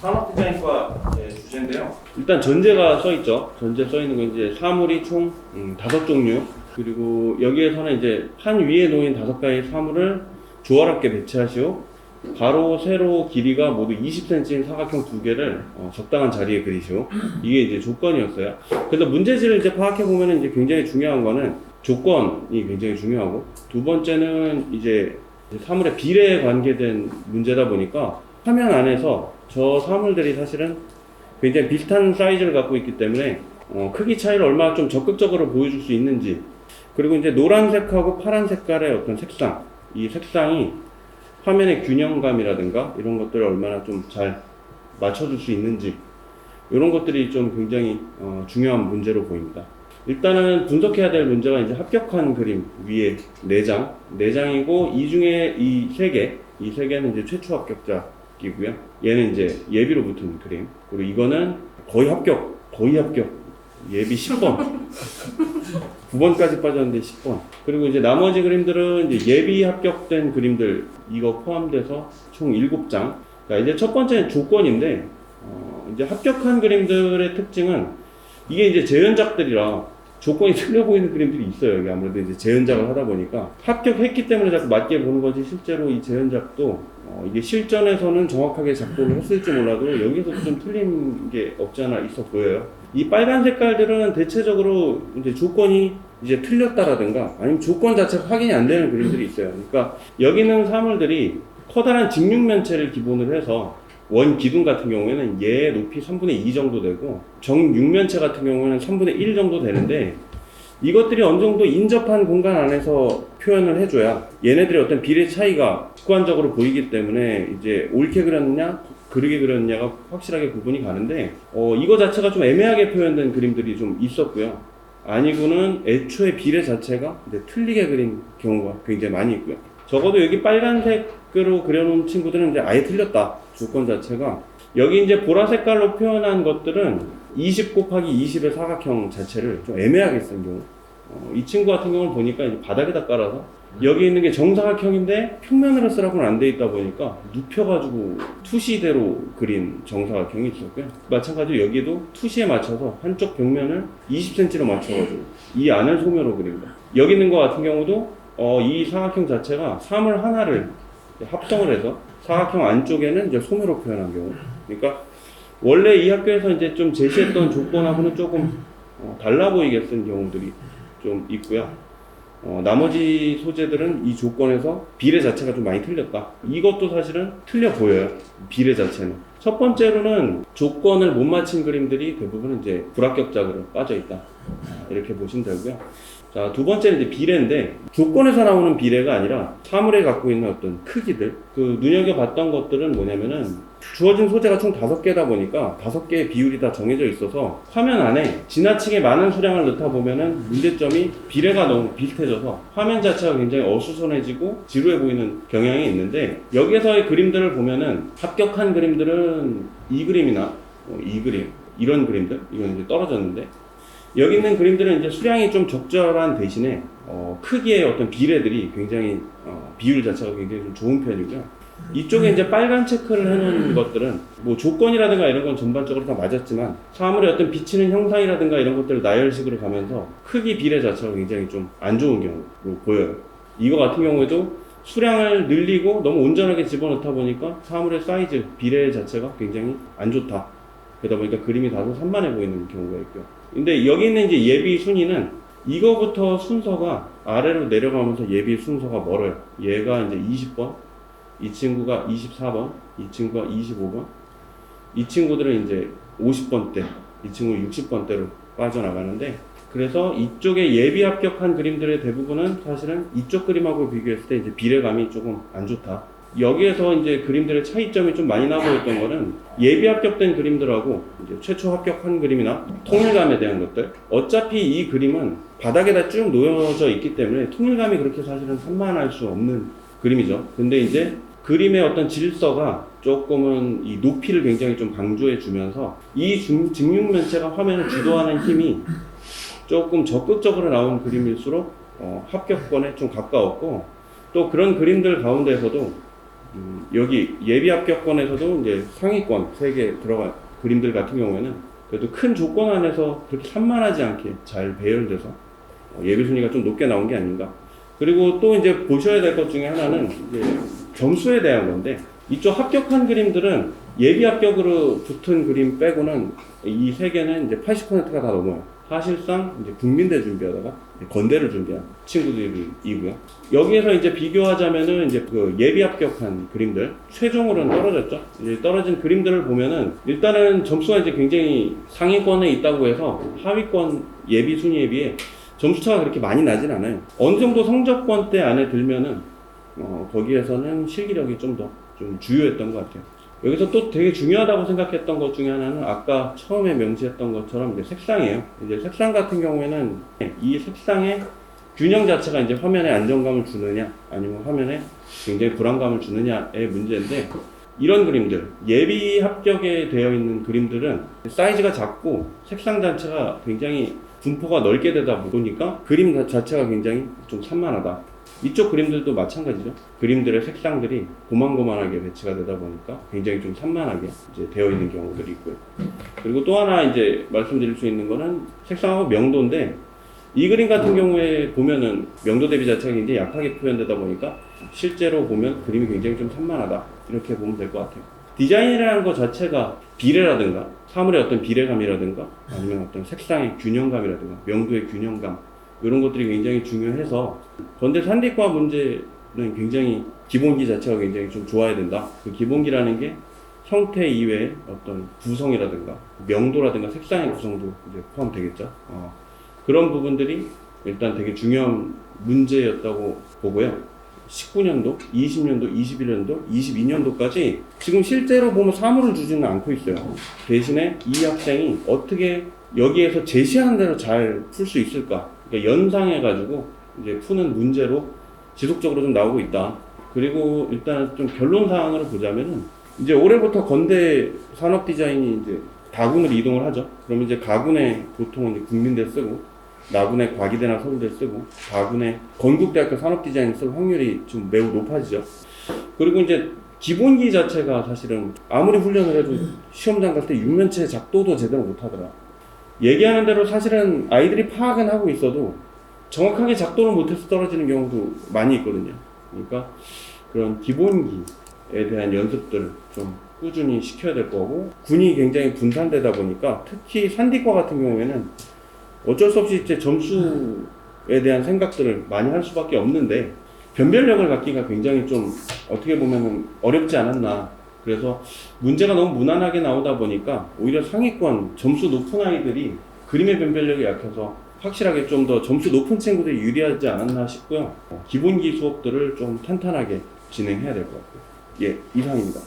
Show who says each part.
Speaker 1: 산업디자인과 주제인데요. 일단 전제가 써있죠. 전제 써있는 건 이제 사물이 총 5종류. 그리고 여기에서는 이제 판 위에 놓인 5가지 사물을 조화롭게 배치하시오. 가로, 세로, 길이가 모두 20cm인 사각형 2개를 적당한 자리에 그리시오. 이게 이제 조건이었어요. 그래서 문제지를 이제 파악해보면 이제 굉장히 중요한 거는 조건이 굉장히 중요하고, 두 번째는 이제 사물의 비례에 관계된 문제다 보니까 화면 안에서 저 사물들이 사실은 굉장히 비슷한 사이즈를 갖고 있기 때문에 크기 차이를 얼마나 좀 적극적으로 보여줄 수 있는지, 그리고 이제 노란색하고 파란 색깔의 어떤 색상, 이 색상이 화면의 균형감이라든가 이런 것들을 얼마나 좀 잘 맞춰줄 수 있는지, 이런 것들이 좀 굉장히 중요한 문제로 보입니다. 일단은 분석해야 될 문제가 이제 합격한 그림 위에 4장이고, 이 중에 이 3개는 이제 최초 합격자이고요. 얘는 이제 예비로 붙은 그림. 그리고 이거는 거의 합격. 예비 10번. 9번까지 빠졌는데 10번. 그리고 이제 나머지 그림들은 이제 예비 합격된 그림들, 이거 포함돼서 총 7장. 그러니까 이제 첫 번째는 조건인데, 이제 합격한 그림들의 특징은 이게 이제 재현작들이라 조건이 틀려 보이는 그림들이 있어요. 여기 아무래도 이제 재현작을 하다 보니까 합격했기 때문에 자꾸 맞게 보는 거지, 실제로 이 재현작도 이게 실전에서는 정확하게 작동을 했을지 몰라도 여기서도 좀 틀린 게 없지 않아 있어 보여요. 이 빨간 색깔들은 대체적으로 이제 조건이 이제 틀렸다라든가 아니면 조건 자체가 확인이 안 되는 그림들이 있어요. 그러니까 여기 있는 사물들이 커다란 직육면체를 기본으로 해서 원 기둥 같은 경우에는 얘의 높이 3분의 2 정도 되고, 정육면체 같은 경우에는 3분의 1 정도 되는데, 이것들이 어느 정도 인접한 공간 안에서 표현을 해줘야 얘네들의 어떤 비례 차이가 직관적으로 보이기 때문에 이제 옳게 그렸느냐 그르게 그렸느냐가 확실하게 구분이 가는데, 이거 자체가 좀 애매하게 표현된 그림들이 좀 있었고요. 아니고는 애초에 비례 자체가 이제 틀리게 그린 경우가 굉장히 많이 있고요. 적어도 여기 빨간색으로 그려놓은 친구들은 이제 아예 틀렸다. 조건 자체가. 여기 이제 보라 색깔로 표현한 것들은 20 곱하기 20의 사각형 자체를 좀 애매하게 쓴 경우. 이 친구 같은 경우는 보니까 이제 바닥에다 깔아서 여기 있는 게 정사각형인데 평면으로 쓰라고는 안 돼 있다 보니까 눕혀가지고 투시대로 그린 정사각형이 있었고요. 마찬가지로 여기도 투시에 맞춰서 한쪽 벽면을 20cm로 맞춰가지고 이 안을 소묘로 그린 거. 여기 있는 거 같은 경우도 이 사각형 자체가 사물 하나를 합성을 해서 사각형 안쪽에는 이제 소묘로 표현한 경우. 그러니까 원래 이 학교에서 이제 좀 제시했던 조건하고는 조금 달라 보이게 쓴 경우들이 좀 있고요. 나머지 소재들은 이 조건에서 비례 자체가 좀 많이 틀렸다. 이것도 사실은 틀려 보여요. 비례 자체는. 첫 번째로는 조건을 못 맞힌 그림들이 대부분 이제 불합격작으로 빠져 있다. 이렇게 보시면 되고요. 자, 두 번째는 이제 비례인데, 조건에서 나오는 비례가 아니라 사물에 갖고 있는 어떤 크기들, 그 눈여겨봤던 것들은 뭐냐면은 주어진 소재가 총 5개다 보니까 5개의 비율이 다 정해져 있어서 화면 안에 지나치게 많은 수량을 넣다 보면은 문제점이 비례가 너무 비슷해져서 화면 자체가 굉장히 어수선해지고 지루해 보이는 경향이 있는데, 여기에서의 그림들을 보면은 합격한 그림들은 이 그림이나 이 그림, 이런 그림들, 이건 이제 떨어졌는데, 여기 있는 그림들은 이제 수량이 좀 적절한 대신에 크기의 어떤 비례들이 굉장히 비율 자체가 굉장히 좀 좋은 편이고요. 이쪽에 이제 빨간 체크를 해놓은 것들은 뭐 조건이라든가 이런 건 전반적으로 다 맞았지만 사물의 어떤 비치는 형상이라든가 이런 것들을 나열식으로 가면서 크기 비례 자체가 굉장히 좀 안 좋은 경우로 보여요. 이거 같은 경우에도 수량을 늘리고 너무 온전하게 집어넣다 보니까 사물의 사이즈 비례 자체가 굉장히 안 좋다. 그러다 보니까 그림이 다소 산만해 보이는 경우가 있고요. 근데 여기 있는 이제 예비 순위는 이거부터 순서가 아래로 내려가면서 예비 순서가 멀어요. 얘가 이제 20번, 이 친구가 24번, 이 친구가 25번, 이 친구들은 이제 50번대, 이 친구는 60번대로 빠져나가는데, 그래서 이쪽에 예비 합격한 그림들의 대부분은 사실은 이쪽 그림하고 비교했을 때 이제 비례감이 조금 안 좋다. 여기에서 이제 그림들의 차이점이 좀 많이 나보였던 거는 예비 합격된 그림들하고 이제 최초 합격한 그림이나 통일감에 대한 것들. 어차피 이 그림은 바닥에다 쭉 놓여져 있기 때문에 통일감이 그렇게 사실은 산만할 수 없는 그림이죠. 근데 이제 그림의 어떤 질서가 조금은 이 높이를 굉장히 좀 강조해 주면서 이 직육면체가 화면을 주도하는 힘이 조금 적극적으로 나온 그림일수록 합격권에 좀 가까웠고, 또 그런 그림들 가운데서도 여기 예비 합격권에서도 이제 상위권 3개 들어간 그림들 같은 경우에는 그래도 큰 조건 안에서 그렇게 산만하지 않게 잘 배열돼서 예비 순위가 좀 높게 나온 게 아닌가. 그리고 또 이제 보셔야 될 것 중에 하나는 이제 점수에 대한 건데, 이쪽 합격한 그림들은 예비 합격으로 붙은 그림 빼고는 이 3개는 이제 80%가 다 넘어요. 사실상 이제 국민대 준비하다가 건대를 준비한 친구들이고요. 여기에서 이제 비교하자면은 이제 그 예비 합격한 그림들 최종으로는 떨어졌죠. 이제 떨어진 그림들을 보면은 일단은 점수가 이제 굉장히 상위권에 있다고 해서 하위권 예비 순위에 비해 점수차가 그렇게 많이 나진 않아요. 어느 정도 성적권대 안에 들면은 거기에서는 실기력이 좀 더 주요했던 것 같아요. 여기서 또 되게 중요하다고 생각했던 것 중에 하나는 아까 처음에 명시했던 것처럼 이제 색상이에요. 이제 색상 같은 경우에는 이 색상의 균형 자체가 이제 화면에 안정감을 주느냐 아니면 화면에 굉장히 불안감을 주느냐의 문제인데, 이런 그림들, 예비 합격에 되어 있는 그림들은 사이즈가 작고 색상 자체가 굉장히 분포가 넓게 되다 보니까 그림 자체가 굉장히 좀 산만하다. 이쪽 그림들도 마찬가지죠. 그림들의 색상들이 고만고만하게 배치가 되다 보니까 굉장히 좀 산만하게 이제 되어 있는 경우들이 있고요. 그리고 또 하나 이제 말씀드릴 수 있는 거는 색상하고 명도인데, 이 그림 같은 경우에 보면은 명도 대비 자체가 굉장히 약하게 표현되다 보니까 실제로 보면 그림이 굉장히 좀 산만하다, 이렇게 보면 될 것 같아요. 디자인이라는 것 자체가 비례라든가 사물의 어떤 비례감이라든가 아니면 어떤 색상의 균형감이라든가 명도의 균형감, 이런 것들이 굉장히 중요해서 건대 산디과 문제는 굉장히 기본기 자체가 굉장히 좀 좋아야 된다. 그 기본기라는 게 형태 이외의 어떤 구성이라든가 명도라든가 색상의 구성도 이제 포함되겠죠. 그런 부분들이 일단 되게 중요한 문제였다고 보고요. 19년도, 20년도, 21년도, 22년도까지 지금 실제로 보면 사물을 주지는 않고 있어요. 대신에 이 학생이 어떻게 여기에서 제시하는 대로 잘 풀 수 있을까? 그러니까 연상해가지고 이제 푸는 문제로 지속적으로 좀 나오고 있다. 그리고 일단 좀 결론 사항으로 보자면은 이제 올해부터 건대 산업 디자인이 이제 다군으로 이동을 하죠. 그러면 이제 가군에 보통은 이제 국민대 쓰고, 나군에 과기대나 서울대 쓰고, 가군에 건국대학교 산업디자인 쓸 확률이 좀 매우 높아지죠. 그리고 이제 기본기 자체가 사실은 아무리 훈련을 해도 시험장 갈 때 육면체 작도도 제대로 못하더라. 얘기하는 대로 사실은 아이들이 파악은 하고 있어도 정확하게 작도를 못해서 떨어지는 경우도 많이 있거든요. 그러니까 그런 기본기에 대한 연습들을 좀 꾸준히 시켜야 될 거고, 군이 굉장히 분산되다 보니까 특히 산디과 같은 경우에는 어쩔 수 없이 이제 점수에 대한 생각들을 많이 할 수밖에 없는데, 변별력을 갖기가 굉장히 좀 어떻게 보면 어렵지 않았나. 그래서 문제가 너무 무난하게 나오다 보니까 오히려 상위권 점수 높은 아이들이 그림의 변별력이 약해서 확실하게 좀 더 점수 높은 친구들이 유리하지 않았나 싶고요. 기본기 수업들을 좀 탄탄하게 진행해야 될 것 같고요. 예, 이상입니다.